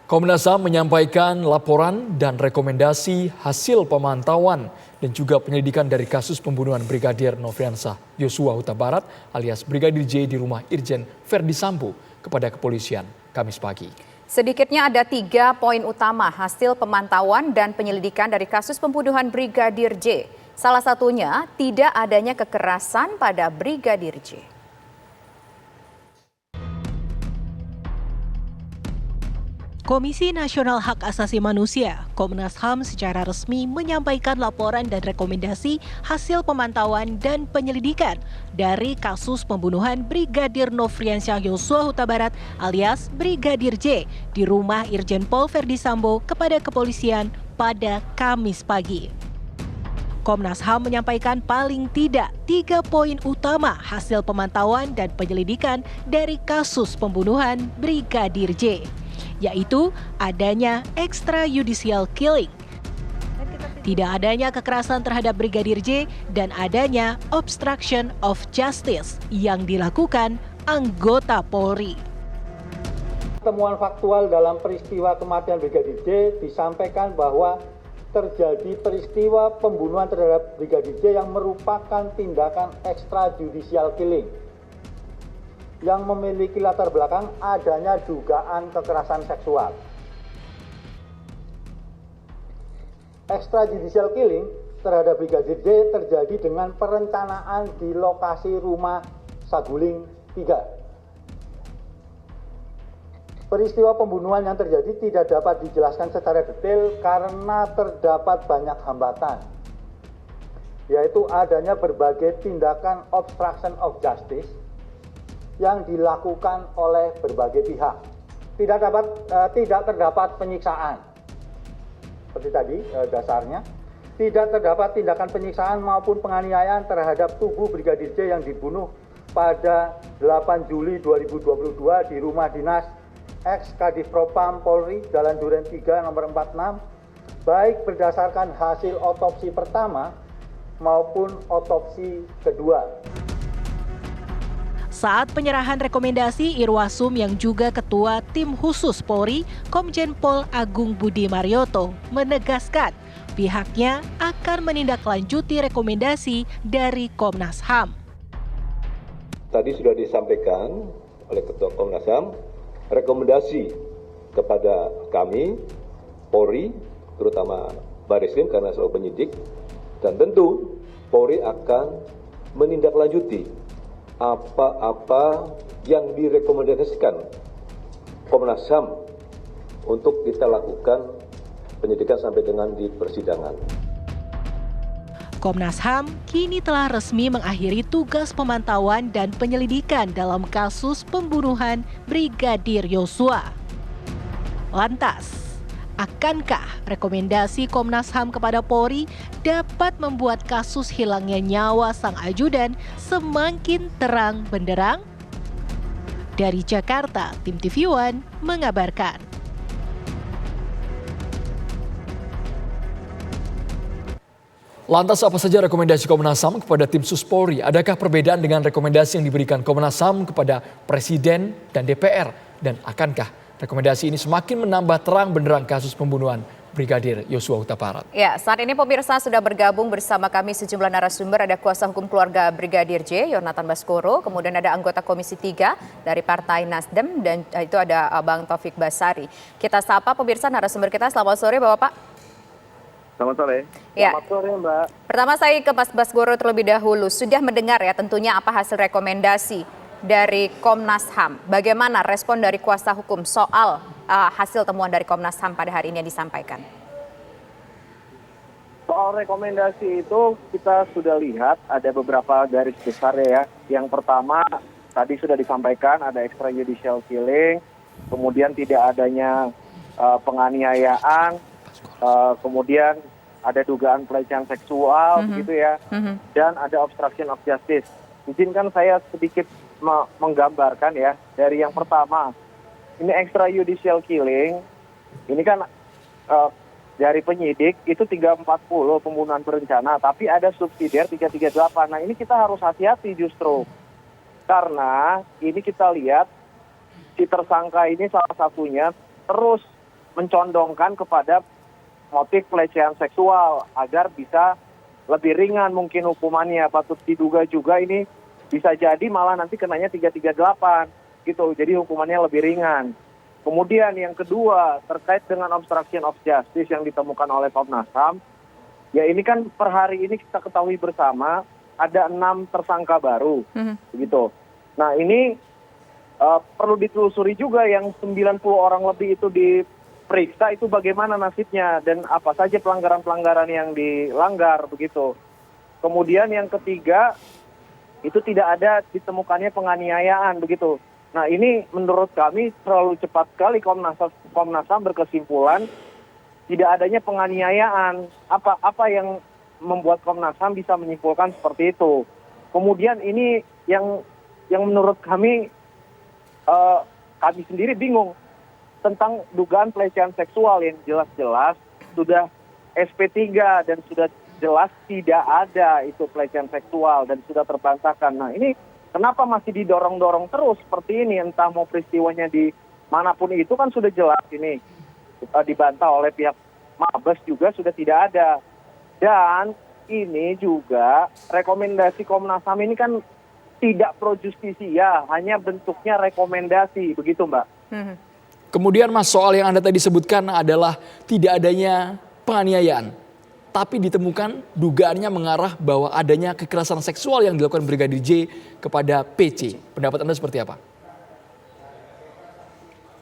Komnas HAM menyampaikan laporan dan rekomendasi hasil pemantauan dan juga penyelidikan dari kasus pembunuhan Brigadir Nofriansah Yosua Huta Barat alias Brigadir J di rumah Irjen Verdi Sambo kepada kepolisian Kamis pagi. Sedikitnya ada 3 poin utama hasil pemantauan dan penyelidikan dari kasus pembunuhan Brigadir J. Salah satunya tidak adanya kekerasan pada Brigadir J. Komisi Nasional Hak Asasi Manusia, Komnas HAM secara resmi menyampaikan laporan dan rekomendasi hasil pemantauan dan penyelidikan dari kasus pembunuhan Brigadir Nofriansah Yosua Huta Barat alias Brigadir J di rumah Irjen Pol Verdi Sambo kepada kepolisian pada Kamis pagi. Komnas HAM menyampaikan paling tidak 3 poin utama hasil pemantauan dan penyelidikan dari kasus pembunuhan Brigadir J, yaitu adanya extrajudicial killing, tidak adanya kekerasan terhadap Brigadir J, dan adanya obstruction of justice yang dilakukan anggota Polri. Temuan faktual dalam peristiwa kematian Brigadir J disampaikan bahwa terjadi peristiwa pembunuhan terhadap Brigadir J yang merupakan tindakan extrajudicial killing yang memiliki latar belakang adanya dugaan kekerasan seksual. Extrajudicial killing terhadap Brigadir J terjadi dengan perencanaan di lokasi rumah Saguling 3. Peristiwa pembunuhan yang terjadi tidak dapat dijelaskan secara detail karena terdapat banyak hambatan, yaitu adanya berbagai tindakan obstruction of justice yang dilakukan oleh berbagai pihak. Tidak terdapat penyiksaan. Seperti tadi dasarnya, tidak terdapat tindakan penyiksaan maupun penganiayaan terhadap tubuh Brigadir J yang dibunuh pada 8 Juli 2022 di rumah dinas ex-Kadif Propam Polri Jalan Duren 3 nomor 46, baik berdasarkan hasil otopsi pertama maupun otopsi kedua. Saat penyerahan rekomendasi, Irwasum yang juga Ketua Tim Khusus Polri, Komjen Pol Agung Budi Marioto, menegaskan pihaknya akan menindaklanjuti rekomendasi dari Komnas HAM. Tadi sudah disampaikan oleh Ketua Komnas HAM, rekomendasi kepada kami, Polri, terutama Bareskrim karena selalu penyidik, dan tentu Polri akan menindaklanjuti apa-apa yang direkomendasikan Komnas HAM untuk kita lakukan penyidikan sampai dengan di persidangan. Komnas HAM kini telah resmi mengakhiri tugas pemantauan dan penyelidikan dalam kasus pembunuhan Brigadir Yosua. Lantas, akankah rekomendasi Komnas HAM kepada Polri dapat membuat kasus hilangnya nyawa sang ajudan semakin terang benderang? Dari Jakarta, Tim TV One mengabarkan. Lantas apa saja rekomendasi Komnas HAM kepada tim Sus Polri? Adakah perbedaan dengan rekomendasi yang diberikan Komnas HAM kepada Presiden dan DPR? Dan akankah rekomendasi ini semakin menambah terang benderang kasus pembunuhan Brigadir Yosua Huta Barat? Ya, saat ini pemirsa sudah bergabung bersama kami sejumlah narasumber. Ada kuasa hukum keluarga Brigadir J, Yonatan Baskoro. Kemudian ada anggota Komisi 3 dari Partai Nasdem dan itu ada Bang Taufik Basari. Kita sapa pemirsa narasumber kita. Selamat sore Bapak-Bapak. Selamat sore. Ya. Selamat sore Mbak. Pertama saya ke Mas Baskoro terlebih dahulu. Sudah mendengar ya tentunya apa hasil rekomendasi dari Komnas HAM. Bagaimana respon dari kuasa hukum soal hasil temuan dari Komnas HAM pada hari ini yang disampaikan? Soal rekomendasi itu kita sudah lihat ada beberapa garis besar ya. Yang pertama tadi sudah disampaikan ada extrajudicial killing, kemudian tidak adanya penganiayaan, kemudian ada dugaan pelecehan seksual begitu ya, dan ada obstruction of justice. Izinkan saya sedikit menggambarkan ya, dari yang pertama, ini extrajudicial killing, ini kan dari penyidik itu 340 pembunuhan berencana, tapi ada subsidiar 338. Nah ini kita harus hati-hati justru, karena ini kita lihat si tersangka ini salah satunya terus mencondongkan kepada motif pelecehan seksual agar bisa lebih ringan mungkin hukumannya. Patut diduga juga ini bisa jadi malah nanti kenanya 338 gitu. Jadi hukumannya lebih ringan. Kemudian yang kedua terkait dengan obstruction of justice yang ditemukan oleh Komnas HAM, ya ini kan per hari ini kita ketahui bersama ada 6 tersangka baru, begitu. Nah ini perlu ditelusuri juga yang 90 orang lebih itu diperiksa itu bagaimana nasibnya dan apa saja pelanggaran-pelanggaran yang dilanggar, begitu. Kemudian yang ketiga itu tidak ada ditemukannya penganiayaan, begitu. Nah ini menurut kami terlalu cepat sekali Komnas HAM berkesimpulan tidak adanya penganiayaan. Apa yang membuat Komnas HAM bisa menyimpulkan seperti itu? Kemudian ini yang menurut kami sendiri bingung tentang dugaan pelecehan seksual yang jelas-jelas sudah SP3 dan sudah jelas tidak ada itu pelecehan seksual dan sudah terbantahkan. Nah ini kenapa masih didorong-dorong terus seperti ini? Entah mau peristiwanya di manapun itu kan sudah jelas ini dibantah oleh pihak Mabes juga sudah tidak ada. Dan ini juga rekomendasi Komnas HAM ini kan tidak pro justisia, hanya bentuknya rekomendasi, begitu Mbak. Kemudian Mas, soal yang Anda tadi sebutkan adalah tidak adanya penganiayaan. Tapi ditemukan dugaannya mengarah bahwa adanya kekerasan seksual yang dilakukan Brigadir J kepada PC. Pendapat Anda seperti apa?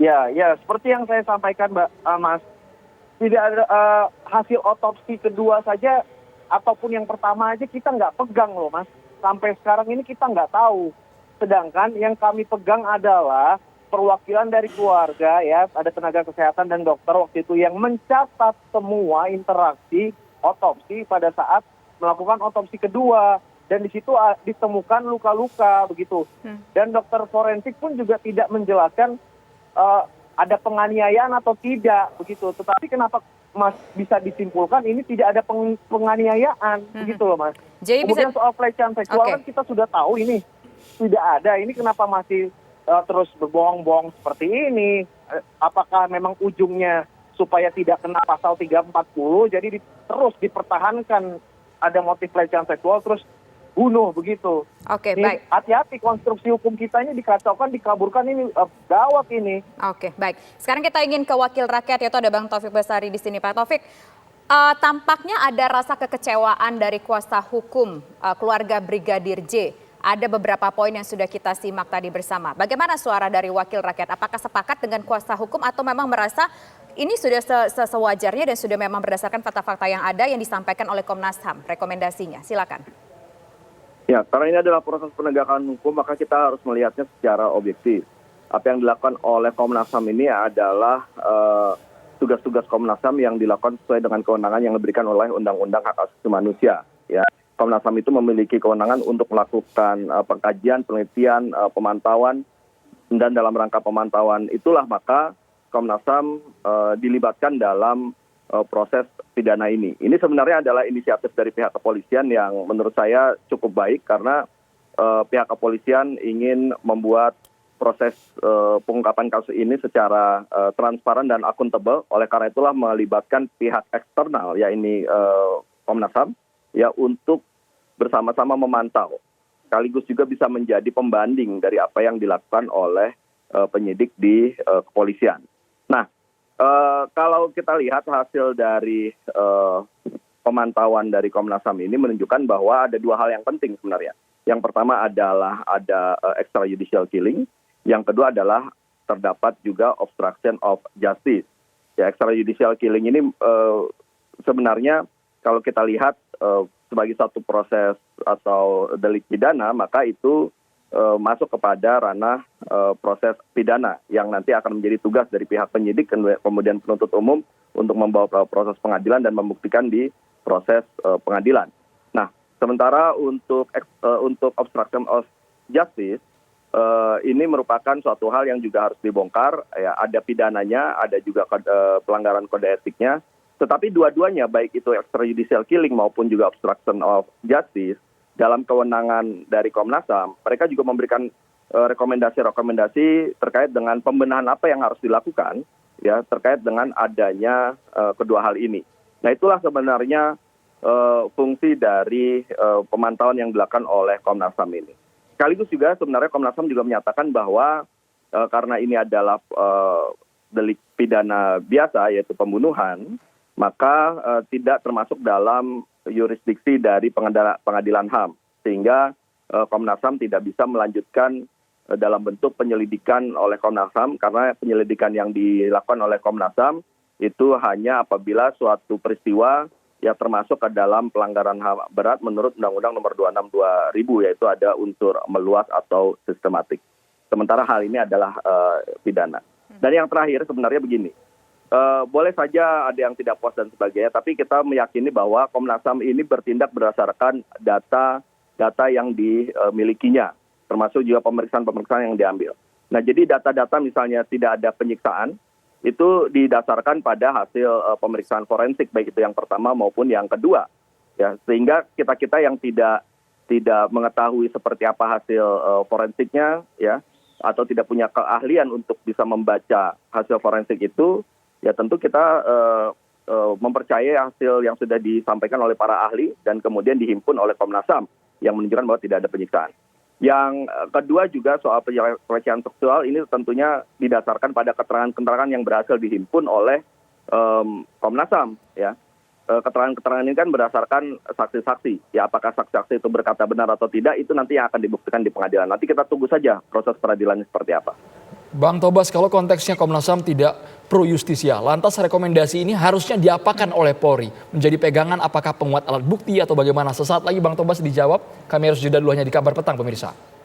Ya, seperti yang saya sampaikan Mas, tidak ada hasil otopsi kedua saja ataupun yang pertama aja kita nggak pegang loh Mas. Sampai sekarang ini kita nggak tahu. Sedangkan yang kami pegang adalah perwakilan dari keluarga ya, ada tenaga kesehatan dan dokter waktu itu yang mencatat semua interaksi otopsi pada saat melakukan otopsi kedua dan di situ ditemukan luka-luka begitu. Dan dokter forensik pun juga tidak menjelaskan ada penganiayaan atau tidak begitu. Tetapi kenapa Mas bisa disimpulkan ini tidak ada penganiayaan begitu loh Mas. Jadi kemudian soal pelecehan seksual kan kita sudah tahu ini tidak ada. Ini kenapa masih terus berbohong-bohong seperti ini? Apakah memang ujungnya supaya tidak kena pasal 340 jadi terus dipertahankan ada motif pelecehan seksual terus bunuh begitu. Oke, baik. Hati-hati konstruksi hukum kita ini dikacaukan, dikaburkan, ini gawat ini. Oke, baik. Sekarang kita ingin ke wakil rakyat yaitu ada Bang Taufik Basari di sini. Pak Taufik, tampaknya ada rasa kekecewaan dari kuasa hukum keluarga Brigadir J. Ada beberapa poin yang sudah kita simak tadi bersama. Bagaimana suara dari wakil rakyat? Apakah sepakat dengan kuasa hukum atau memang merasa ini sudah sewajarnya dan sudah memang berdasarkan fakta-fakta yang ada yang disampaikan oleh Komnas HAM, rekomendasinya? Silakan. Ya, karena ini adalah proses penegakan hukum, maka kita harus melihatnya secara objektif. Apa yang dilakukan oleh Komnas HAM ini adalah tugas-tugas Komnas HAM yang dilakukan sesuai dengan kewenangan yang diberikan oleh Undang-Undang Hak Asasi Manusia. Ya, Komnas HAM itu memiliki kewenangan untuk melakukan pengkajian, penelitian, pemantauan, dan dalam rangka pemantauan itulah maka Komnas HAM dilibatkan dalam proses pidana ini. Ini sebenarnya adalah inisiatif dari pihak kepolisian yang menurut saya cukup baik karena pihak kepolisian ingin membuat proses pengungkapan kasus ini secara transparan dan akuntabel. Oleh karena itulah melibatkan pihak eksternal, yakni Komnas HAM, ya untuk bersama-sama memantau. Sekaligus juga bisa menjadi pembanding dari apa yang dilakukan oleh penyidik di kepolisian. Nah, kalau kita lihat hasil dari pemantauan dari Komnas HAM ini menunjukkan bahwa ada dua hal yang penting sebenarnya. Yang pertama adalah ada extrajudicial killing, yang kedua adalah terdapat juga obstruction of justice. Ya, extrajudicial killing ini sebenarnya kalau kita lihat sebagai satu proses atau delik pidana, maka itu masuk kepada ranah proses pidana yang nanti akan menjadi tugas dari pihak penyidik kemudian penuntut umum untuk membawa proses pengadilan dan membuktikan di proses pengadilan. Nah, sementara untuk obstruction of justice ini merupakan suatu hal yang juga harus dibongkar. Ya, ada pidananya, ada juga pelanggaran kode etiknya. Tetapi dua-duanya baik itu extrajudicial killing maupun juga obstruction of justice dalam kewenangan dari Komnas HAM, mereka juga memberikan rekomendasi-rekomendasi terkait dengan pembenahan apa yang harus dilakukan ya terkait dengan adanya kedua hal ini. Nah, itulah sebenarnya fungsi dari pemantauan yang dilakukan oleh Komnas HAM ini. Sekaligus juga sebenarnya Komnas HAM juga menyatakan bahwa karena ini adalah delik pidana biasa yaitu pembunuhan, maka tidak termasuk dalam yurisdiksi dari pengadilan HAM, sehingga Komnas HAM tidak bisa melanjutkan dalam bentuk penyelidikan oleh Komnas HAM, karena penyelidikan yang dilakukan oleh Komnas HAM itu hanya apabila suatu peristiwa yang termasuk ke dalam pelanggaran HAM berat menurut Undang-Undang Nomor 26 2000, yaitu ada unsur meluas atau sistematik. Sementara hal ini adalah pidana. Dan yang terakhir sebenarnya begini, boleh saja ada yang tidak puas dan sebagainya, tapi kita meyakini bahwa Komnas HAM ini bertindak berdasarkan data yang dimilikinya, termasuk juga pemeriksaan-pemeriksaan yang diambil. Nah, jadi data-data misalnya tidak ada penyiksaan, itu didasarkan pada hasil pemeriksaan forensik, baik itu yang pertama maupun yang kedua. Ya, sehingga kita yang tidak mengetahui seperti apa hasil forensiknya, ya, atau tidak punya keahlian untuk bisa membaca hasil forensik itu, ya tentu kita mempercayai hasil yang sudah disampaikan oleh para ahli dan kemudian dihimpun oleh Komnas HAM yang menunjukkan bahwa tidak ada penyiksaan. Yang kedua juga soal pelecehan seksual ini tentunya didasarkan pada keterangan-keterangan yang berhasil dihimpun oleh Komnas HAM, ya. Keterangan-keterangan ini kan berdasarkan saksi-saksi. Ya, apakah saksi-saksi itu berkata benar atau tidak, itu nanti yang akan dibuktikan di pengadilan. Nanti kita tunggu saja proses peradilannya seperti apa. Bang Tobas, kalau konteksnya Komnas HAM tidak pro justisia, lantas rekomendasi ini harusnya diapakan oleh Polri? Menjadi pegangan apakah penguat alat bukti atau bagaimana? Sesaat lagi Bang Tobas dijawab, kami harus jeda dulu hanya di Kabar Petang pemirsa.